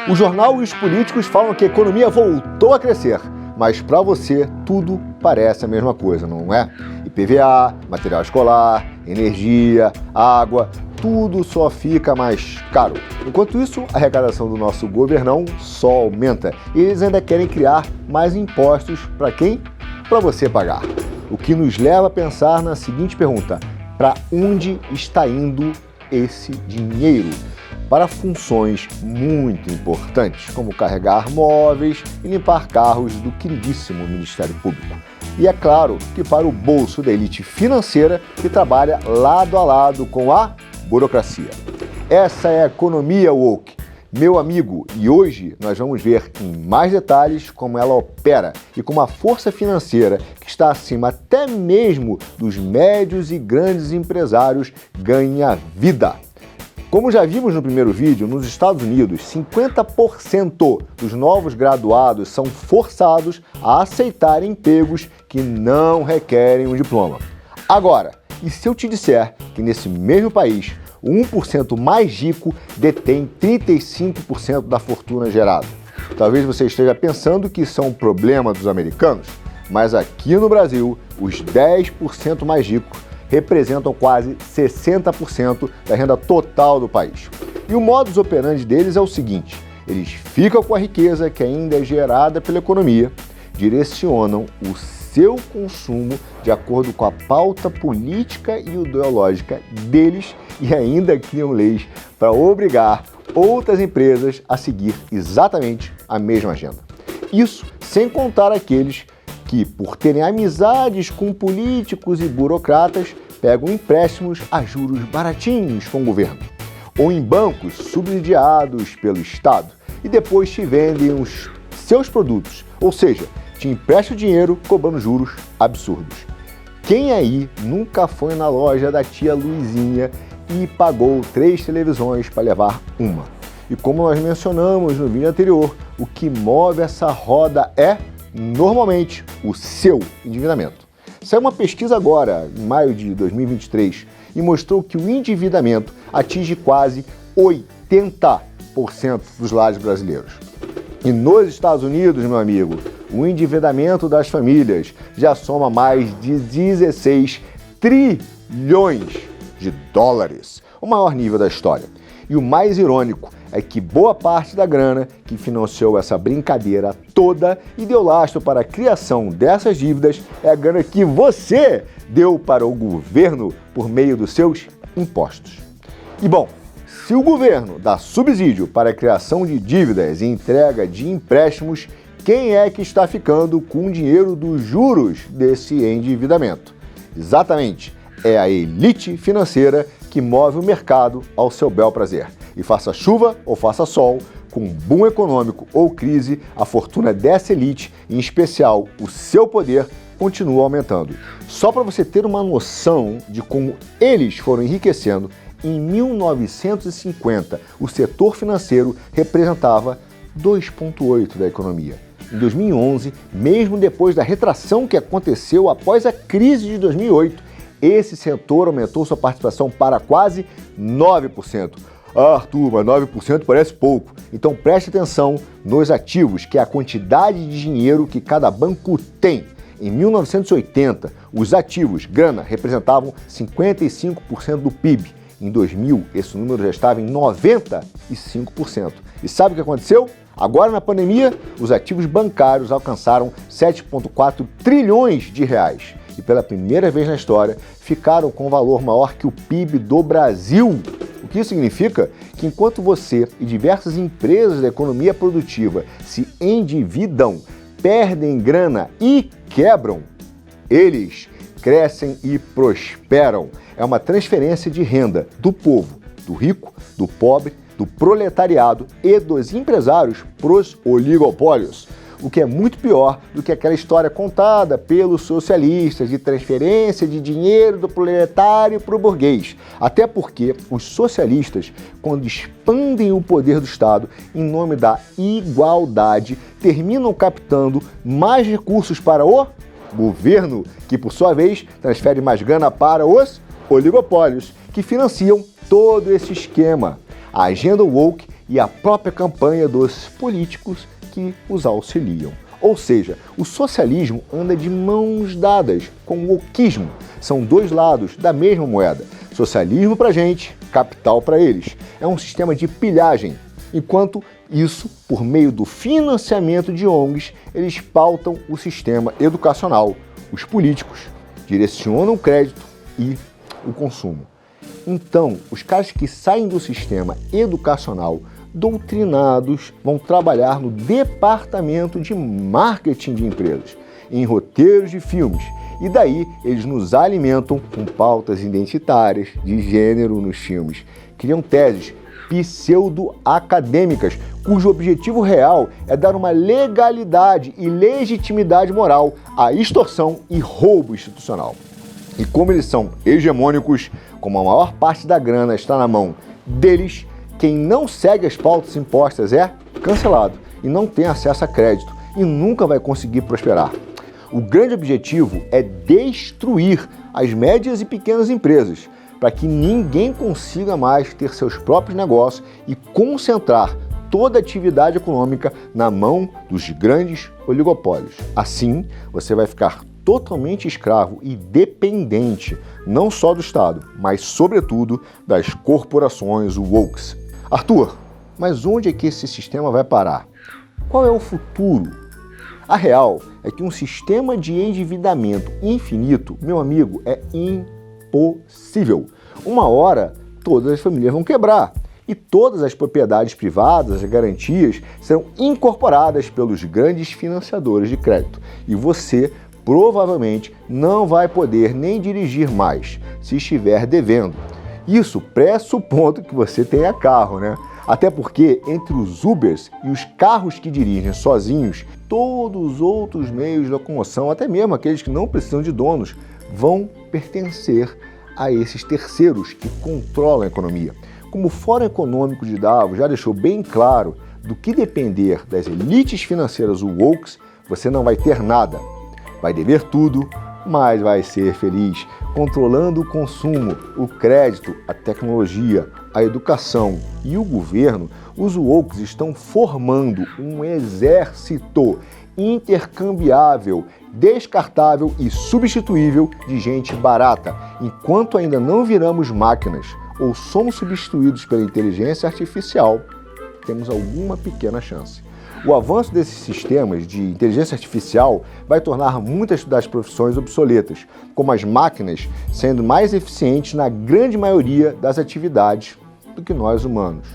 O jornal e os políticos falam que a economia voltou a crescer, mas para você tudo parece a mesma coisa, não é? IPVA, material escolar, energia, água, tudo só fica mais caro. Enquanto isso, a arrecadação do nosso governão só aumenta e eles ainda querem criar mais impostos para quem? Para você pagar. O que nos leva a pensar na seguinte pergunta: para onde está indo esse dinheiro? Para funções muito importantes, como carregar móveis e limpar carros do queridíssimo Ministério Público. E é claro que para o bolso da elite financeira que trabalha lado a lado com a burocracia. Essa é a economia woke, meu amigo, e hoje nós vamos ver em mais detalhes como ela opera e como a força financeira, que está acima até mesmo dos médios e grandes empresários, ganha vida. Como já vimos no primeiro vídeo, nos Estados Unidos, 50% dos novos graduados são forçados a aceitar empregos que não requerem um diploma. Agora, e se eu te disser que nesse mesmo país, o 1% mais rico detém 35% da fortuna gerada? Talvez você esteja pensando que isso é um problema dos americanos, mas aqui no Brasil, os 10% mais ricos representam quase 60% da renda total do país. E o modus operandi deles é o seguinte: eles ficam com a riqueza que ainda é gerada pela economia, direcionam o seu consumo de acordo com a pauta política e ideológica deles e ainda criam leis para obrigar outras empresas a seguir exatamente a mesma agenda. Isso sem contar aqueles que, por terem amizades com políticos e burocratas, pegam empréstimos a juros baratinhos com o governo, ou em bancos subsidiados pelo Estado, e depois te vendem os seus produtos, ou seja, te empresta dinheiro cobrando juros absurdos. Quem aí nunca foi na loja da tia Luizinha e pagou 3 televisões para levar uma? E como nós mencionamos no vídeo anterior, o que move essa roda é normalmente o seu endividamento. Saiu uma pesquisa agora, em maio de 2023, e mostrou que o endividamento atinge quase 80% dos lares brasileiros. E nos Estados Unidos, meu amigo, o endividamento das famílias já soma mais de 16 trilhões de dólares, o maior nível da história. E o mais irônico é que boa parte da grana que financiou essa brincadeira toda e deu lastro para a criação dessas dívidas é a grana que você deu para o governo por meio dos seus impostos. E bom, se o governo dá subsídio para a criação de dívidas e entrega de empréstimos, quem é que está ficando com o dinheiro dos juros desse endividamento? Exatamente, é a elite financeira que move o mercado ao seu bel prazer. E faça chuva ou faça sol, com boom econômico ou crise, a fortuna dessa elite, em especial o seu poder, continua aumentando. Só para você ter uma noção de como eles foram enriquecendo, em 1950 o setor financeiro representava 2,8% da economia. Em 2011, mesmo depois da retração que aconteceu após a crise de 2008, esse setor aumentou sua participação para quase 9%. Ah, Arthur, mas 9% parece pouco. Então preste atenção nos ativos, que é a quantidade de dinheiro que cada banco tem. Em 1980, os ativos, grana, representavam 55% do PIB. Em 2000, esse número já estava em 95%. E sabe o que aconteceu? Agora, na pandemia, os ativos bancários alcançaram 7,4 trilhões de reais. E pela primeira vez na história, ficaram com um valor maior que o PIB do Brasil. O que isso significa? Que enquanto você e diversas empresas da economia produtiva se endividam, perdem grana e quebram, eles crescem e prosperam. É uma transferência de renda do povo, do rico, do pobre, do proletariado e dos empresários para os oligopólios. O que é muito pior do que aquela história contada pelos socialistas de transferência de dinheiro do proletário para o burguês. Até porque os socialistas, quando expandem o poder do Estado em nome da igualdade, terminam captando mais recursos para o governo, que por sua vez transfere mais grana para os oligopólios, que financiam todo esse esquema. A agenda woke e a própria campanha dos políticos que os auxiliam. Ou seja, o socialismo anda de mãos dadas com o wokismo. São dois lados da mesma moeda. Socialismo pra gente, capital para eles. É um sistema de pilhagem. Enquanto isso, por meio do financiamento de ONGs, eles pautam o sistema educacional. Os políticos direcionam o crédito e o consumo. Então, os caras que saem do sistema educacional doutrinados vão trabalhar no departamento de marketing de empresas, em roteiros de filmes, e daí eles nos alimentam com pautas identitárias de gênero nos filmes. Criam teses pseudo-acadêmicas, cujo objetivo real é dar uma legalidade e legitimidade moral à extorsão e roubo institucional. E como eles são hegemônicos, como a maior parte da grana está na mão deles, quem não segue as pautas impostas é cancelado e não tem acesso a crédito e nunca vai conseguir prosperar. O grande objetivo é destruir as médias e pequenas empresas, para que ninguém consiga mais ter seus próprios negócios e concentrar toda a atividade econômica na mão dos grandes oligopólios. Assim, você vai ficar totalmente escravo e dependente, não só do Estado, mas, sobretudo, das corporações wokes. Arthur, mas onde é que esse sistema vai parar? Qual é o futuro? A real é que um sistema de endividamento infinito, meu amigo, é impossível. Uma hora, todas as famílias vão quebrar e todas as propriedades privadas, as garantias, serão incorporadas pelos grandes financiadores de crédito. E você provavelmente não vai poder nem dirigir mais se estiver devendo. Isso pressupondo que você tenha carro, né? Até porque entre os Ubers e os carros que dirigem sozinhos, todos os outros meios de locomoção, até mesmo aqueles que não precisam de donos, vão pertencer a esses terceiros que controlam a economia. Como o Fórum Econômico de Davos já deixou bem claro, do que depender das elites financeiras wokes, você não vai ter nada. Vai dever tudo, mas vai ser feliz, controlando o consumo, o crédito, a tecnologia, a educação e o governo. Os wokes estão formando um exército intercambiável, descartável e substituível de gente barata. Enquanto ainda não viramos máquinas ou somos substituídos pela inteligência artificial, temos alguma pequena chance. O avanço desses sistemas de inteligência artificial vai tornar muitas das profissões obsoletas, como as máquinas sendo mais eficientes na grande maioria das atividades do que nós humanos.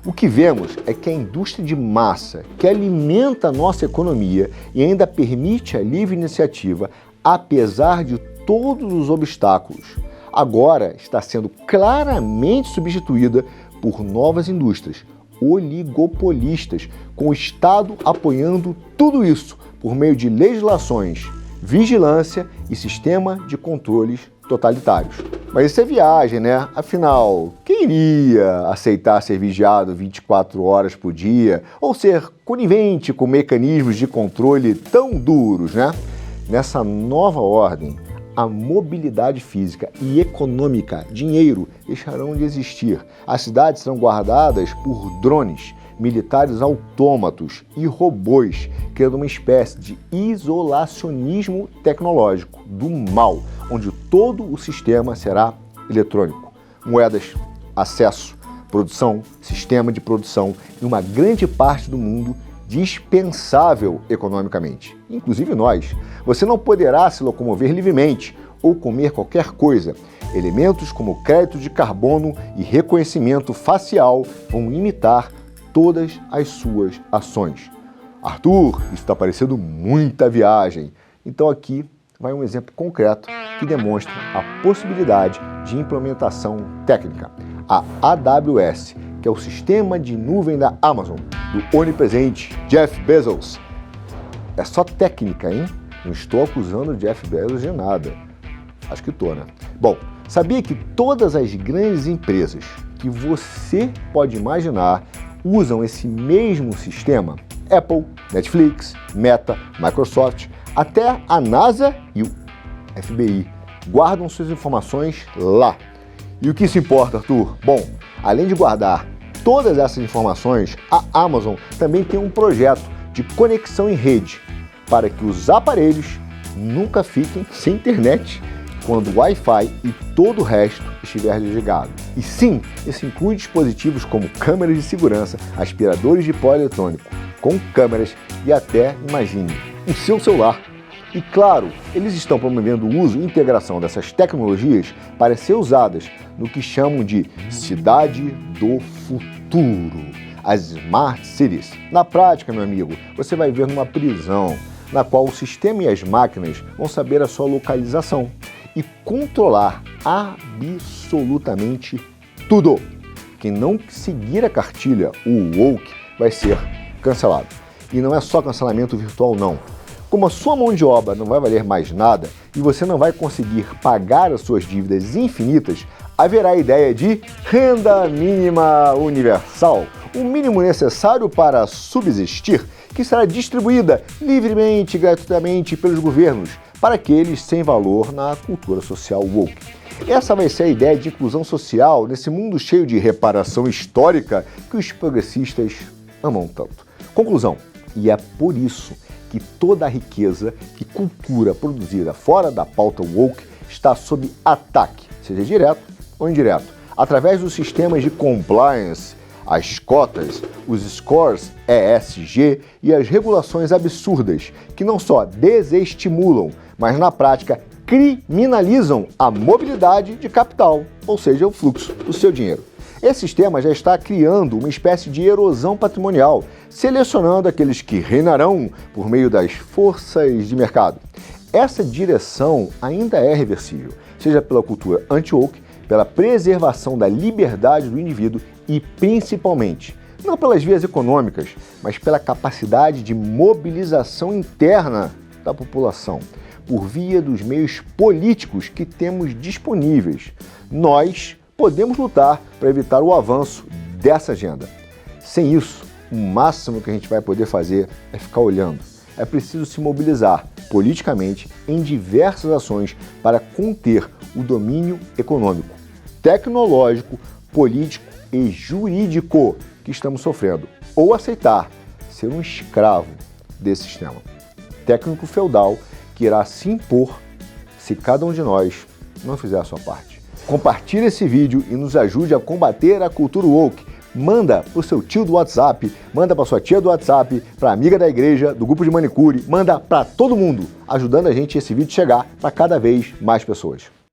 O que vemos é que a indústria de massa, que alimenta a nossa economia e ainda permite a livre iniciativa, apesar de todos os obstáculos, agora está sendo claramente substituída por novas indústrias oligopolistas, com o Estado apoiando tudo isso por meio de legislações, vigilância e sistema de controles totalitários. Mas isso é viagem, né? Afinal, quem iria aceitar ser vigiado 24 horas por dia ou ser conivente com mecanismos de controle tão duros, né? Nessa nova ordem, a mobilidade física e econômica, dinheiro, deixarão de existir. As cidades serão guardadas por drones, militares autômatos e robôs, criando uma espécie de isolacionismo tecnológico do mal, onde todo o sistema será eletrônico. Moedas, acesso, produção, sistema de produção e uma grande parte do mundo dispensável economicamente, inclusive nós. Você não poderá se locomover livremente ou comer qualquer coisa. Elementos como crédito de carbono e reconhecimento facial vão imitar todas as suas ações. Arthur, isso está parecendo muita viagem. Então aqui vai um exemplo concreto que demonstra a possibilidade de implementação técnica. A AWS, que é o sistema de nuvem da Amazon, do onipresente Jeff Bezos. É só técnica, hein? Não estou acusando o Jeff Bezos de nada. Acho que estou, né? Bom, sabia que todas as grandes empresas que você pode imaginar usam esse mesmo sistema? Apple, Netflix, Meta, Microsoft, até a NASA e o FBI guardam suas informações lá. E o que isso importa, Arthur? Bom, além de guardar todas essas informações, a Amazon também tem um projeto de conexão em rede para que os aparelhos nunca fiquem sem internet quando o Wi-Fi e todo o resto estiver desligado. E sim, isso inclui dispositivos como câmeras de segurança, aspiradores de pó eletrônico, com câmeras e até, imagine, o seu celular. E claro, eles estão promovendo o uso e integração dessas tecnologias para ser usadas no que chamam de cidade do futuro, as Smart Cities. Na prática, meu amigo, você vai ver numa prisão, na qual o sistema e as máquinas vão saber a sua localização e controlar absolutamente tudo. Quem não seguir a cartilha, o woke, vai ser cancelado. E não é só cancelamento virtual, não. Como a sua mão de obra não vai valer mais nada e você não vai conseguir pagar as suas dívidas infinitas, haverá a ideia de renda mínima universal, o mínimo necessário para subsistir, que será distribuída livremente e gratuitamente pelos governos para aqueles sem valor na cultura social woke. Essa vai ser a ideia de inclusão social nesse mundo cheio de reparação histórica que os progressistas amam tanto. Conclusão, e é por isso que toda a riqueza e cultura produzida fora da pauta woke está sob ataque, seja direto ou indireto, através dos sistemas de compliance, as cotas, os scores ESG e as regulações absurdas que não só desestimulam, mas na prática criminalizam a mobilidade de capital, ou seja, o fluxo do seu dinheiro. Esse sistema já está criando uma espécie de erosão patrimonial, selecionando aqueles que reinarão por meio das forças de mercado. Essa direção ainda é reversível, seja pela cultura anti-woke, pela preservação da liberdade do indivíduo e, principalmente, não pelas vias econômicas, mas pela capacidade de mobilização interna da população, por via dos meios políticos que temos disponíveis. Nós podemos lutar para evitar o avanço dessa agenda. Sem isso, o máximo que a gente vai poder fazer é ficar olhando. É preciso se mobilizar politicamente em diversas ações para conter o domínio econômico, tecnológico, político e jurídico que estamos sofrendo, ou aceitar ser um escravo desse sistema técnico feudal que irá se impor se cada um de nós não fizer a sua parte. Compartilhe esse vídeo e nos ajude a combater a cultura woke. Manda para o seu tio do WhatsApp, manda para sua tia do WhatsApp, para a amiga da igreja, do grupo de manicure, manda para todo mundo, ajudando a gente esse vídeo chegar para cada vez mais pessoas.